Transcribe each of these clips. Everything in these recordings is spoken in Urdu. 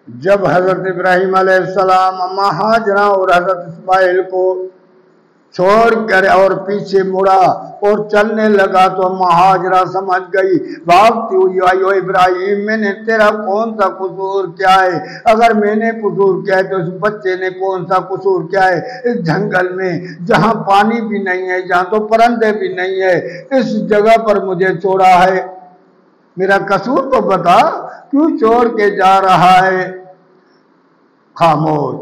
جب حضرت ابراہیم علیہ السلام اما ہاجرہ اور حضرت اسماعیل کو چھوڑ کر اور پیچھے مڑا اور چلنے لگا تو اما ہاجرہ سمجھ گئی، بھاگتی ہوئی آئی، او ابراہیم میں نے تیرا کون سا قصور کیا ہے؟ اگر میں نے قصور کیا ہے تو اس بچے نے کون سا قصور کیا ہے؟ اس جنگل میں جہاں پانی بھی نہیں ہے، جہاں تو پرندے بھی نہیں ہے، اس جگہ پر مجھے چھوڑا ہے، میرا قصور تو بتا، کیوں چھوڑ کے جا رہا ہے؟ خاموش،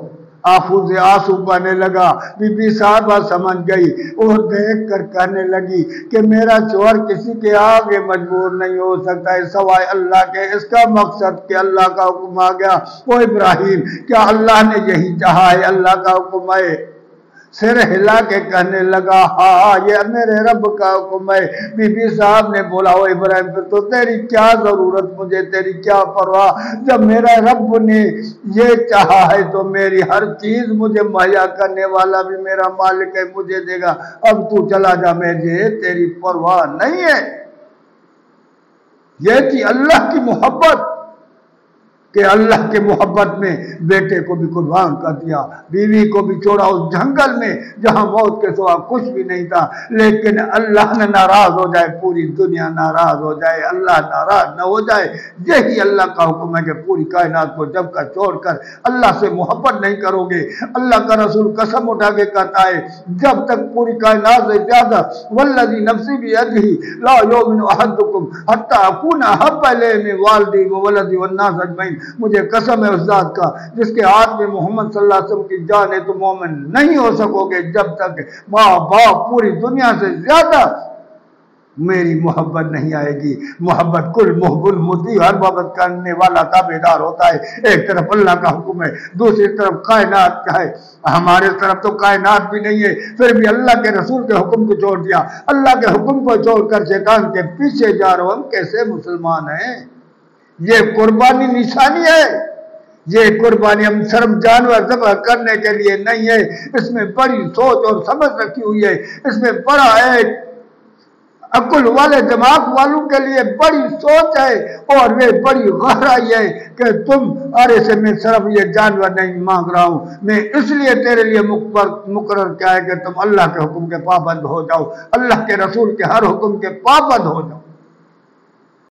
آنکھوں سے آنسو بہنے لگا۔ بی بی صاحبہ سمجھ گئی اور دیکھ کر کہنے لگی کہ میرا شوہر کسی کے آگے مجبور نہیں ہو سکتا ہے سوائے اللہ کے۔ اس کا مقصد کہ اللہ کا حکم آ گیا، وہ ابراہیم کیا اللہ نے یہی چاہا ہے؟ اللہ کا حکم ہے۔ سر ہلا کے کہنے لگا، ہاں یہ میرے رب کا حکم ہے۔ بی بی صاحب نے بولا، او ابراہیم پھر تو تیری کیا ضرورت مجھے، تیری کیا پرواہ؟ جب میرا رب نے یہ چاہا ہے تو میری ہر چیز مجھے مہیا کرنے والا بھی میرا مالک ہے، مجھے دے گا۔ اب تو چلا جا، مجھے تیری پرواہ نہیں ہے۔ یہ تھی اللہ کی محبت کہ اللہ کے محبت میں بیٹے کو بھی قربان کر دیا، بیوی کو بھی چھوڑا اس جنگل میں جہاں موت کے سوا کچھ بھی نہیں تھا۔ لیکن اللہ نہ ناراض ہو جائے، پوری دنیا ناراض ہو جائے، اللہ ناراض نہ ہو جائے، یہی اللہ کا حکم ہے کہ پوری کائنات کو جب کا چھوڑ کر اللہ سے محبت نہیں کرو گے۔ اللہ کا رسول قسم اٹھا کے کہتا ہے، جب تک پوری کائنات سے زیادہ والذی نفسی بیدہ لا یؤمن احدکم حتی اکون احب الیہ من والدی وولدی والناس اجمعین، مجھے قسم ہے اس ذات کا جس کے ہاتھ میں محمد صلی اللہ علیہ وسلم کی جان ہے، تو مومن نہیں ہو سکو گے جب تک ماں باپ پوری دنیا سے زیادہ میری محبت نہیں آئے گی۔ محبت کل محب المطیع، ہر محبت کرنے والا تابعدار ہوتا ہے۔ ایک طرف اللہ کا حکم ہے، دوسری طرف کائنات کا ہے۔ ہمارے طرف تو کائنات بھی نہیں ہے، پھر بھی اللہ کے رسول کے حکم کو چھوڑ دیا، اللہ کے حکم کو چھوڑ کر شیطان کے پیچھے جا رہا ہوں۔ ہم کیسے مسلمان ہیں؟ یہ قربانی نشانی ہے، یہ قربانی ہم صرف جانور ذبح کرنے کے لیے نہیں ہے، اس میں بڑی سوچ اور سمجھ رکھی ہوئی ہے، اس میں بڑا ایک عقل والے دماغ والوں کے لیے بڑی سوچ ہے اور وہ بڑی گہرائی ہے کہ تم ارے سے میں صرف یہ جانور نہیں مانگ رہا ہوں، میں اس لیے تیرے لیے مقرر کیا ہے کہ تم اللہ کے حکم کے پابند ہو جاؤ، اللہ کے رسول کے ہر حکم کے پابند ہو جاؤ۔